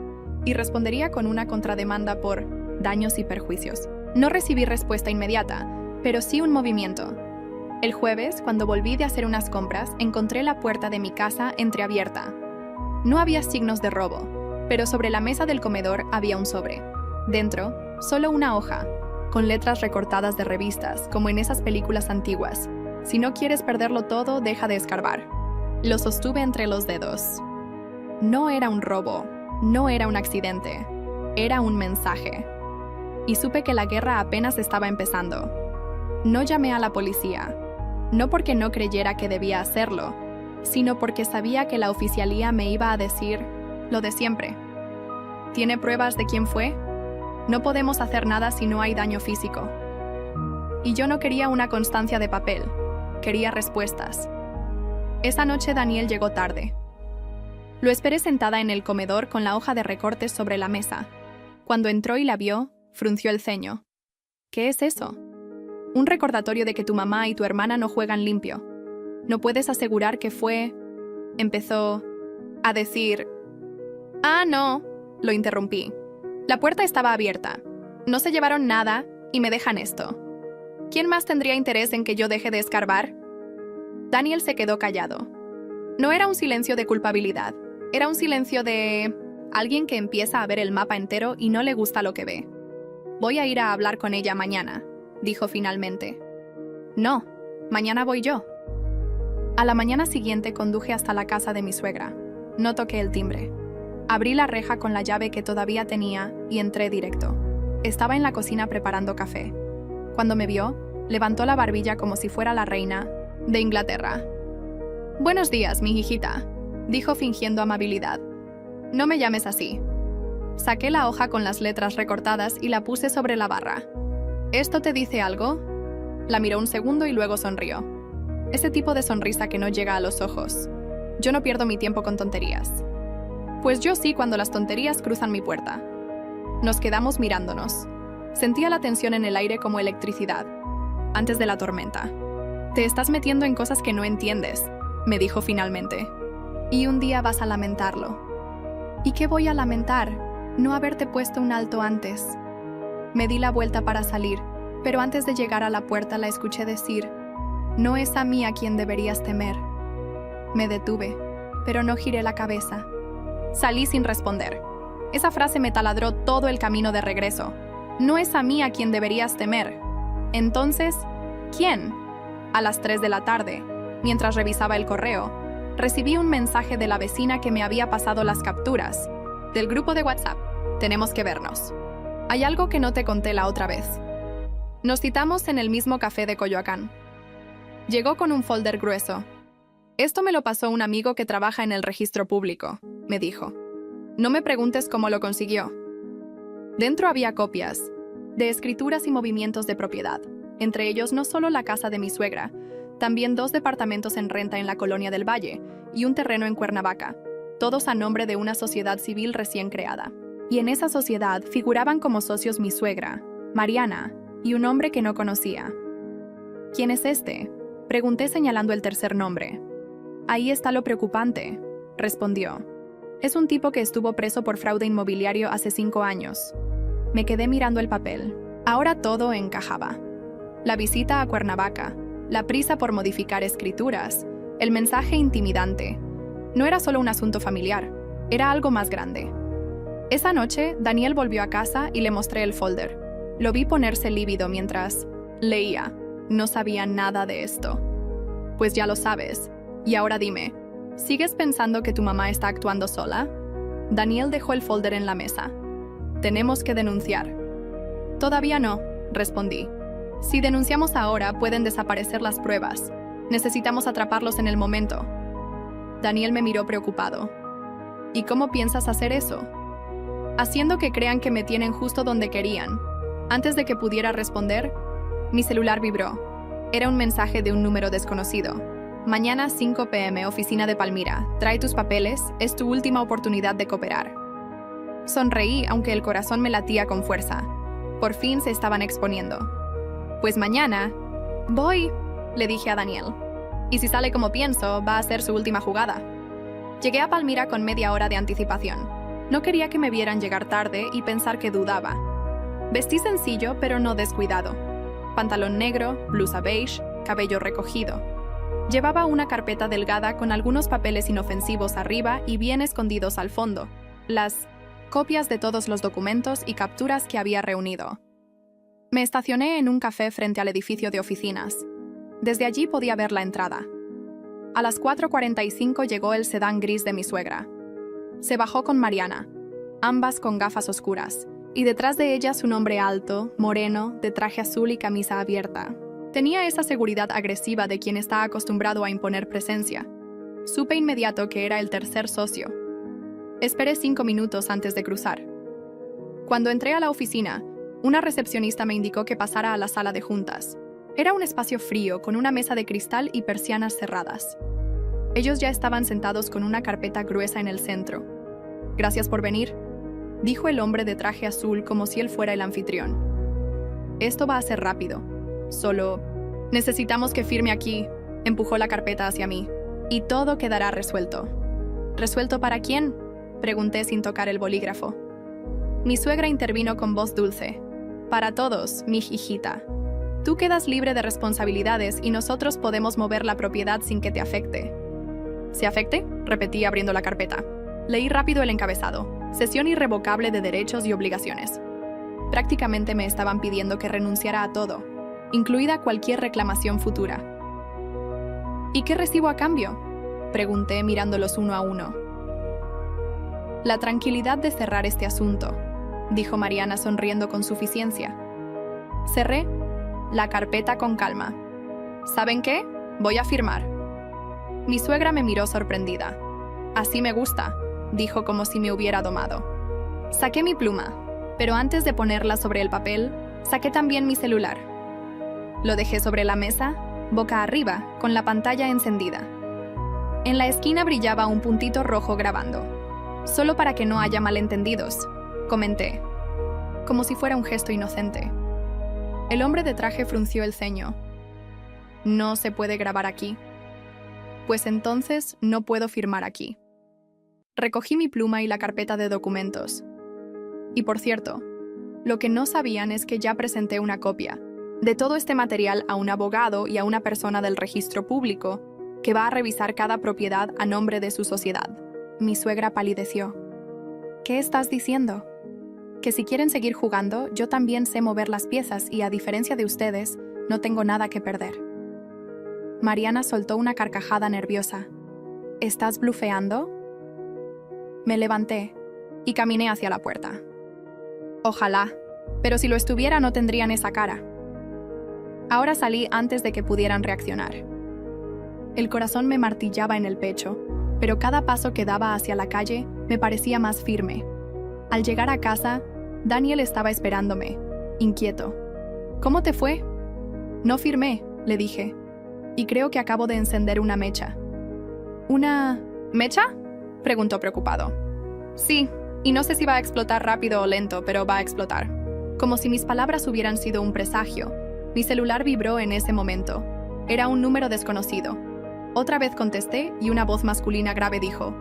y respondería con una contrademanda por daños y perjuicios. No recibí respuesta inmediata, pero sí un movimiento. El jueves, cuando volví de hacer unas compras, encontré la puerta de mi casa entreabierta. No había signos de robo, pero sobre la mesa del comedor había un sobre. Dentro, solo una hoja, con letras recortadas de revistas, como en esas películas antiguas. Si no quieres perderlo todo, deja de escarbar. Lo sostuve entre los dedos. No era un robo, no era un accidente, era un mensaje. Y supe que la guerra apenas estaba empezando. No llamé a la policía, no porque no creyera que debía hacerlo, sino porque sabía que la oficialía me iba a decir lo de siempre. ¿Tiene pruebas de quién fue? No podemos hacer nada si no hay daño físico. Y yo no quería una constancia de papel, quería respuestas. Esa noche Daniel llegó tarde. Lo esperé sentada en el comedor con la hoja de recortes sobre la mesa. Cuando entró y la vio, frunció el ceño. ¿Qué es eso? Un recordatorio de que tu mamá y tu hermana no juegan limpio. ¿No puedes asegurar que fue...? Empezó a decir... Ah, no, lo interrumpí. La puerta estaba abierta. No se llevaron nada y me dejan esto. ¿Quién más tendría interés en que yo deje de escarbar? Daniel se quedó callado. No era un silencio de culpabilidad. Era un silencio de... alguien que empieza a ver el mapa entero y no le gusta lo que ve. Voy a ir a hablar con ella mañana, dijo finalmente. No, mañana voy yo. A la mañana siguiente conduje hasta la casa de mi suegra. No toqué el timbre. Abrí la reja con la llave que todavía tenía y entré directo. Estaba en la cocina preparando café. Cuando me vio, levantó la barbilla como si fuera la reina de Inglaterra. «Buenos días, mi hijita», dijo fingiendo amabilidad. «No me llames así». Saqué la hoja con las letras recortadas y la puse sobre la barra. «¿Esto te dice algo?» La miró un segundo y luego sonrió. Ese tipo de sonrisa que no llega a los ojos. Yo no pierdo mi tiempo con tonterías. Pues yo sí cuando las tonterías cruzan mi puerta. Nos quedamos mirándonos. Sentía la tensión en el aire como electricidad. Antes de la tormenta. «Te estás metiendo en cosas que no entiendes», me dijo finalmente. «Y un día vas a lamentarlo». «¿Y qué voy a lamentar? No haberte puesto un alto antes». Me di la vuelta para salir, pero antes de llegar a la puerta la escuché decir: «No es a mí a quien deberías temer». Me detuve, pero no giré la cabeza. Salí sin responder. Esa frase me taladró todo el camino de regreso. «No es a mí a quien deberías temer». Entonces, ¿quién? A las 3 de la tarde, mientras revisaba el correo, recibí un mensaje de la vecina que me había pasado las capturas. Del grupo de WhatsApp. «Tenemos que vernos. Hay algo que no te conté la otra vez». Nos citamos en el mismo café de Coyoacán. Llegó con un folder grueso. «Esto me lo pasó un amigo que trabaja en el registro público», me dijo. «No me preguntes cómo lo consiguió». Dentro había copias de escrituras y movimientos de propiedad, entre ellos no solo la casa de mi suegra, también 2 departamentos en renta en la Colonia del Valle y un terreno en Cuernavaca, todos a nombre de una sociedad civil recién creada. Y en esa sociedad figuraban como socios mi suegra, Mariana, y un hombre que no conocía. «¿Quién es este?», pregunté señalando el tercer nombre. «Ahí está lo preocupante», respondió. «Es un tipo que estuvo preso por fraude inmobiliario hace 5 años». Me quedé mirando el papel. Ahora todo encajaba. La visita a Cuernavaca, la prisa por modificar escrituras, el mensaje intimidante. No era solo un asunto familiar, era algo más grande. Esa noche, Daniel volvió a casa y le mostré el folder. Lo vi ponerse lívido mientras leía. No sabía nada de esto. «Pues ya lo sabes. Y ahora dime, ¿sigues pensando que tu mamá está actuando sola?» Daniel dejó el folder en la mesa. «Tenemos que denunciar». «Todavía no», respondí. «Si denunciamos ahora, pueden desaparecer las pruebas. Necesitamos atraparlos en el momento». Daniel me miró preocupado. «¿Y cómo piensas hacer eso?» «Haciendo que crean que me tienen justo donde querían». Antes de que pudiera responder, mi celular vibró. Era un mensaje de un número desconocido. «Mañana 5 p.m. oficina de Palmira. Trae tus papeles, es tu última oportunidad de cooperar». Sonreí, aunque el corazón me latía con fuerza. Por fin se estaban exponiendo. «Pues mañana...» «Voy», le dije a Daniel. «Y si sale como pienso, va a ser su última jugada». Llegué a Palmira con media hora de anticipación. No quería que me vieran llegar tarde y pensar que dudaba. Vestí sencillo, pero no descuidado. Pantalón negro, blusa beige, cabello recogido. Llevaba una carpeta delgada con algunos papeles inofensivos arriba y bien escondidos al fondo. Las copias de todos los documentos y capturas que había reunido. Me estacioné en un café frente al edificio de oficinas. Desde allí podía ver la entrada. A las 4:45 llegó el sedán gris de mi suegra. Se bajó con Mariana, ambas con gafas oscuras, y detrás de ellas un hombre alto, moreno, de traje azul y camisa abierta. Tenía esa seguridad agresiva de quien está acostumbrado a imponer presencia. Supe inmediato que era el tercer socio. Esperé 5 minutos antes de cruzar. Cuando entré a la oficina, una recepcionista me indicó que pasara a la sala de juntas. Era un espacio frío, con una mesa de cristal y persianas cerradas. Ellos ya estaban sentados con una carpeta gruesa en el centro. «Gracias por venir», dijo el hombre de traje azul como si él fuera el anfitrión. «Esto va a ser rápido. Solo necesitamos que firme aquí», empujó la carpeta hacia mí, «y todo quedará resuelto». «¿Resuelto para quién?», pregunté sin tocar el bolígrafo. Mi suegra intervino con voz dulce. «Para todos, mi hijita. Tú quedas libre de responsabilidades y nosotros podemos mover la propiedad sin que te afecte». «¿Se afecte?», repetí abriendo la carpeta. Leí rápido el encabezado. Cesión irrevocable de derechos y obligaciones. Prácticamente me estaban pidiendo que renunciara a todo, incluida cualquier reclamación futura. «¿Y qué recibo a cambio?», pregunté mirándolos uno a uno. «La tranquilidad de cerrar este asunto», dijo Mariana sonriendo con suficiencia. Cerré la carpeta con calma. «¿Saben qué? Voy a firmar». Mi suegra me miró sorprendida. «Así me gusta», dijo como si me hubiera domado. Saqué mi pluma, pero antes de ponerla sobre el papel, saqué también mi celular. Lo dejé sobre la mesa, boca arriba, con la pantalla encendida. En la esquina brillaba un puntito rojo grabando. «Solo para que no haya malentendidos», comenté, como si fuera un gesto inocente. El hombre de traje frunció el ceño. «¿No se puede grabar aquí?». «Pues entonces no puedo firmar aquí». Recogí mi pluma y la carpeta de documentos. Y por cierto, lo que no sabían es que ya presenté una copia de todo este material a un abogado y a una persona del registro público que va a revisar cada propiedad a nombre de su sociedad. Mi suegra palideció. «¿Qué estás diciendo?». «Que si quieren seguir jugando, yo también sé mover las piezas y, a diferencia de ustedes, no tengo nada que perder». Mariana soltó una carcajada nerviosa. «¿Estás blufeando?». Me levanté y caminé hacia la puerta. Ojalá, pero si lo estuviera no tendrían esa cara. Ahora salí antes de que pudieran reaccionar. El corazón me martillaba en el pecho, pero cada paso que daba hacia la calle me parecía más firme. Al llegar a casa, Daniel estaba esperándome, inquieto. «¿Cómo te fue?». «No firmé», le dije, «y creo que acabo de encender una mecha». «¿Una mecha?», preguntó preocupado. «Sí, y no sé si va a explotar rápido o lento, pero va a explotar». Como si mis palabras hubieran sido un presagio, mi celular vibró en ese momento. Era un número desconocido. Otra vez contesté y una voz masculina grave dijo: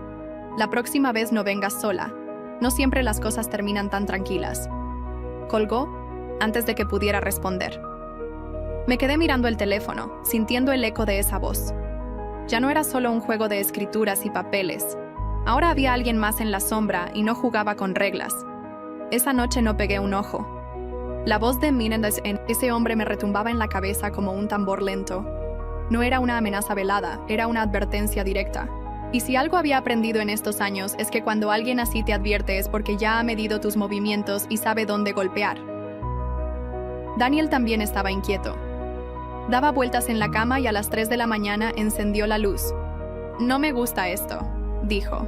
«La próxima vez no vengas sola. No siempre las cosas terminan tan tranquilas». Colgó antes de que pudiera responder. Me quedé mirando el teléfono, sintiendo el eco de esa voz. Ya no era solo un juego de escrituras y papeles. Ahora había alguien más en la sombra y no jugaba con reglas. Esa noche no pegué un ojo. La voz de Menéndez en ese hombre me retumbaba en la cabeza como un tambor lento. No era una amenaza velada, era una advertencia directa. Y si algo había aprendido en estos años es que cuando alguien así te advierte es porque ya ha medido tus movimientos y sabe dónde golpear. Daniel también estaba inquieto. Daba vueltas en la cama y a las 3 de la mañana encendió la luz. «No me gusta esto», dijo.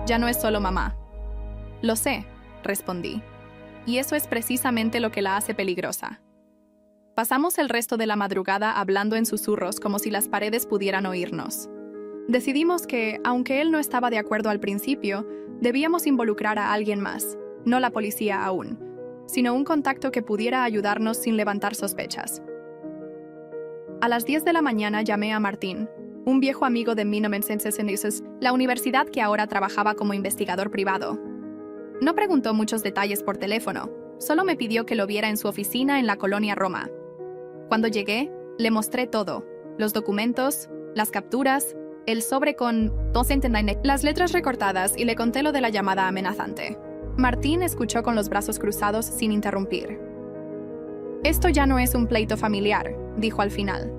«Ya no es solo mamá». «Lo sé», respondí. «Y eso es precisamente lo que la hace peligrosa». Pasamos el resto de la madrugada hablando en susurros como si las paredes pudieran oírnos. Decidimos que, aunque él no estaba de acuerdo al principio, debíamos involucrar a alguien más, no la policía aún, sino un contacto que pudiera ayudarnos sin levantar sospechas. A las 10 de la mañana llamé a Martín, un viejo amigo de 1966, la universidad que ahora trabajaba como investigador privado. No preguntó muchos detalles por teléfono, solo me pidió que lo viera en su oficina en la colonia Roma. Cuando llegué, le mostré todo, los documentos, las capturas, el sobre con 299, las letras recortadas y le conté lo de la llamada amenazante. Martín escuchó con los brazos cruzados sin interrumpir. «Esto ya no es un pleito familiar», dijo al final.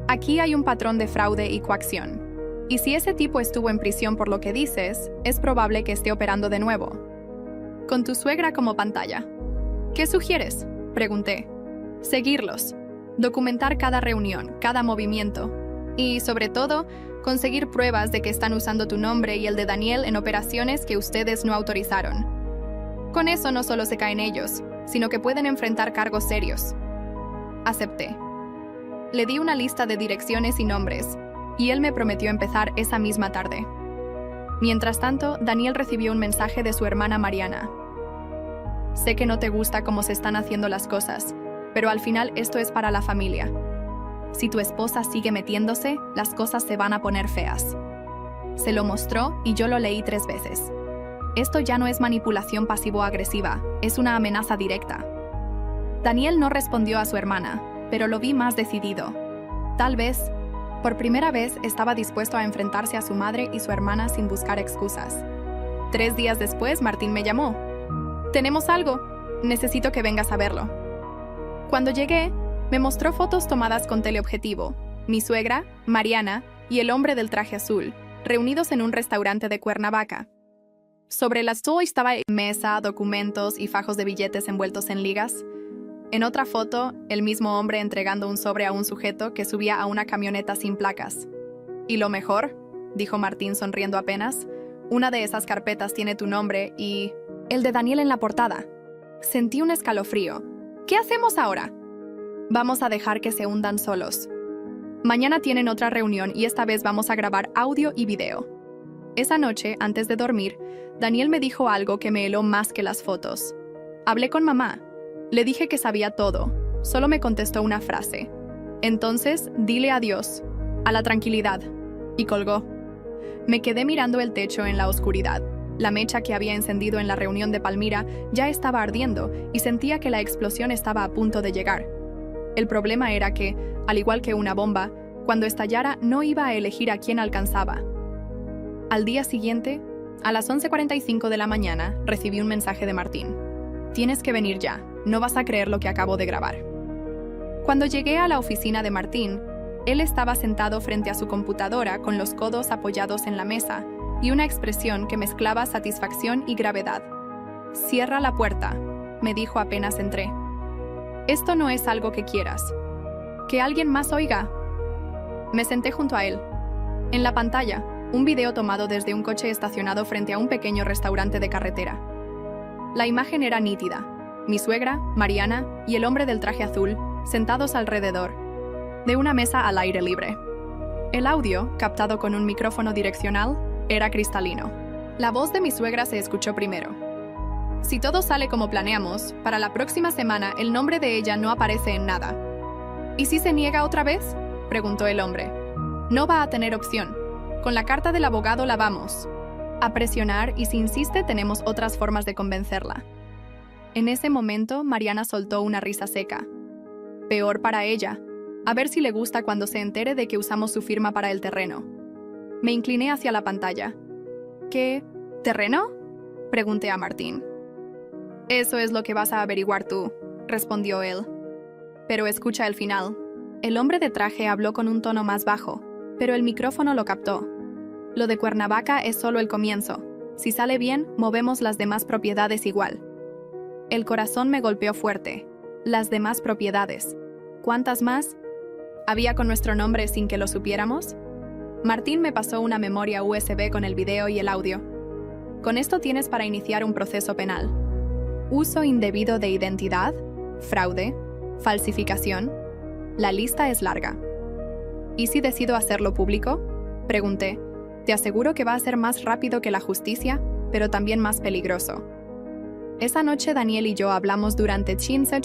«Aquí hay un patrón de fraude y coacción. Y si ese tipo estuvo en prisión por lo que dices, es probable que esté operando de nuevo. Con tu suegra como pantalla». «¿Qué sugieres?», pregunté. «Seguirlos. Documentar cada reunión, cada movimiento. Y, sobre todo, conseguir pruebas de que están usando tu nombre y el de Daniel en operaciones que ustedes no autorizaron. Con eso no solo se caen ellos, sino que pueden enfrentar cargos serios. Acepté. Le di una lista de direcciones y nombres, y él me prometió empezar esa misma tarde. Mientras tanto, Daniel recibió un mensaje de su hermana Mariana. Sé que no te gusta cómo se están haciendo las cosas, pero al final esto es para la familia. Si tu esposa sigue metiéndose, las cosas se van a poner feas. Se lo mostró y yo lo leí 3 veces. Esto ya no es manipulación pasivo-agresiva, es una amenaza directa. Daniel no respondió a su hermana, pero lo vi más decidido. Tal vez, por primera vez, estaba dispuesto a enfrentarse a su madre y su hermana sin buscar excusas. 3 días después, Martín me llamó. «Tenemos algo. Necesito que vengas a verlo». Cuando llegué, me mostró fotos tomadas con teleobjetivo, mi suegra, Mariana y el hombre del traje azul, reunidos en un restaurante de Cuernavaca. Sobre la stool estaba mesa, documentos y fajos de billetes envueltos en ligas. En otra foto, el mismo hombre entregando un sobre a un sujeto que subía a una camioneta sin placas. «Y lo mejor», dijo Martín sonriendo apenas, «una de esas carpetas tiene tu nombre y el de Daniel en la portada». Sentí un escalofrío. «¿Qué hacemos ahora?» «Vamos a dejar que se hundan solos. Mañana tienen otra reunión y esta vez vamos a grabar audio y video». Esa noche, antes de dormir, Daniel me dijo algo que me heló más que las fotos. Hablé con mamá. Le dije que sabía todo. Solo me contestó una frase. «Entonces, dile adiós, a la tranquilidad». Y colgó. Me quedé mirando el techo en la oscuridad. La mecha que había encendido en la reunión de Palmira ya estaba ardiendo y sentía que la explosión estaba a punto de llegar. El problema era que, al igual que una bomba, cuando estallara no iba a elegir a quién alcanzaba. Al día siguiente, a las 11:45 de la mañana, recibí un mensaje de Martín. «Tienes que venir ya, no vas a creer lo que acabo de grabar». Cuando llegué a la oficina de Martín, él estaba sentado frente a su computadora con los codos apoyados en la mesa y una expresión que mezclaba satisfacción y gravedad. «Cierra la puerta», me dijo apenas entré. «Esto no es algo que quieras. Que alguien más oiga». Me senté junto a él. En la pantalla, un video tomado desde un coche estacionado frente a un pequeño restaurante de carretera. La imagen era nítida. Mi suegra, Mariana, y el hombre del traje azul, sentados alrededor de una mesa al aire libre. El audio, captado con un micrófono direccional, era cristalino. La voz de mi suegra se escuchó primero. «Si todo sale como planeamos, para la próxima semana el nombre de ella no aparece en nada». «¿Y si se niega otra vez?», preguntó el hombre. «No va a tener opción. Con la carta del abogado la vamos a presionar y si insiste tenemos otras formas de convencerla». En ese momento, Mariana soltó una risa seca. «Peor para ella. A ver si le gusta cuando se entere de que usamos su firma para el terreno». Me incliné hacia la pantalla. «¿Qué? ¿Terreno?», pregunté a Martín. «Eso es lo que vas a averiguar tú», respondió él. «Pero escucha el final». El hombre de traje habló con un tono más bajo, pero el micrófono lo captó. «Lo de Cuernavaca es solo el comienzo. Si sale bien, movemos las demás propiedades igual». El corazón me golpeó fuerte. Las demás propiedades. ¿Cuántas más había con nuestro nombre sin que lo supiéramos? Martín me pasó una memoria USB con el video y el audio. «Con esto tienes para iniciar un proceso penal. Uso indebido de identidad, fraude, falsificación. La lista es larga». «¿Y si decido hacerlo público?», pregunté. «Te aseguro que va a ser más rápido que la justicia, pero también más peligroso». Esa noche Daniel y yo hablamos durante 15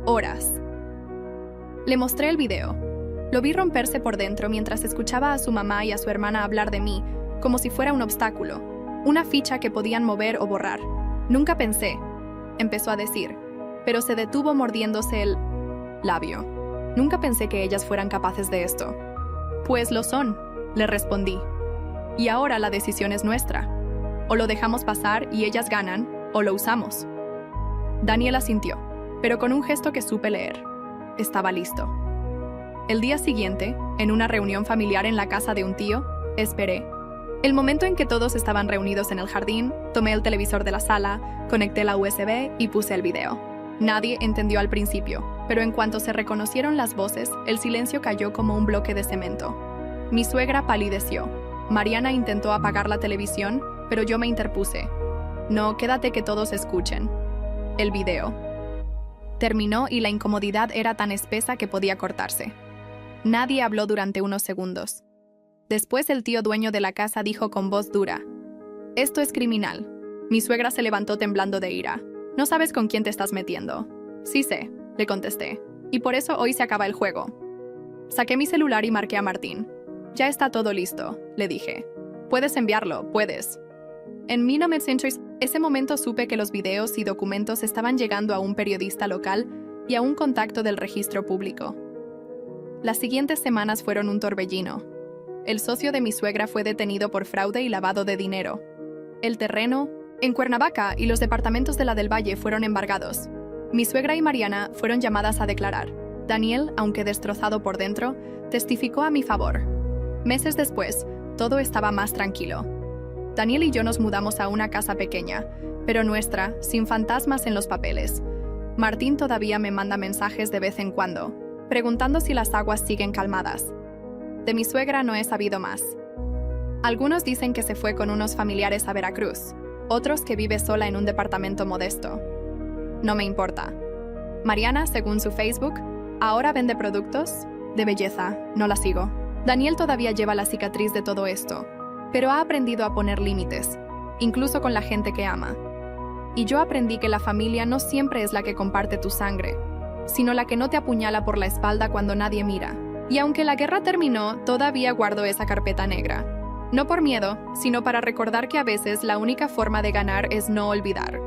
horas. Le mostré el video. Lo vi romperse por dentro mientras escuchaba a su mamá y a su hermana hablar de mí, como si fuera un obstáculo, una ficha que podían mover o borrar. «Nunca pensé», empezó a decir, pero se detuvo mordiéndose el labio. «Nunca pensé que ellas fueran capaces de esto». «Pues lo son», le respondí. «Y ahora la decisión es nuestra. O lo dejamos pasar y ellas ganan, o lo usamos». Daniel asintió, pero con un gesto que supe leer. Estaba listo. El día siguiente, en una reunión familiar en la casa de un tío, esperé. El momento en que todos estaban reunidos en el jardín, tomé el televisor de la sala, conecté la USB y puse el video. Nadie entendió al principio, pero en cuanto se reconocieron las voces, el silencio cayó como un bloque de cemento. Mi suegra palideció. Mariana intentó apagar la televisión, pero yo me interpuse. No, quédate que todos escuchen. El video terminó y la incomodidad era tan espesa que podía cortarse. Nadie habló durante unos segundos. Después el tío dueño de la casa dijo con voz dura: «Esto es criminal». Mi suegra se levantó temblando de ira. «No sabes con quién te estás metiendo». «Sí sé», le contesté. «Y por eso hoy se acaba el juego». Saqué mi celular y marqué a Martín. «Ya está todo listo», le dije. «Puedes enviarlo, puedes». En 1900, ese momento supe que los videos y documentos estaban llegando a un periodista local y a un contacto del registro público. Las siguientes semanas fueron un torbellino. El socio de mi suegra fue detenido por fraude y lavado de dinero. El terreno en Cuernavaca y los departamentos de la del Valle fueron embargados. Mi suegra y Mariana fueron llamadas a declarar. Daniel, aunque destrozado por dentro, testificó a mi favor. Meses después, todo estaba más tranquilo. Daniel y yo nos mudamos a una casa pequeña, pero nuestra, sin fantasmas en los papeles. Martín todavía me manda mensajes de vez en cuando, preguntando si las aguas siguen calmadas. De mi suegra no he sabido más. Algunos dicen que se fue con unos familiares a Veracruz, otros que vive sola en un departamento modesto. No me importa. Mariana, según su Facebook, ahora vende productos de belleza, no la sigo. Daniel todavía lleva la cicatriz de todo esto, pero ha aprendido a poner límites, incluso con la gente que ama. Y yo aprendí que la familia no siempre es la que comparte tu sangre, sino la que no te apuñala por la espalda cuando nadie mira. Y aunque la guerra terminó, todavía guardo esa carpeta negra. No por miedo, sino para recordar que a veces la única forma de ganar es no olvidar.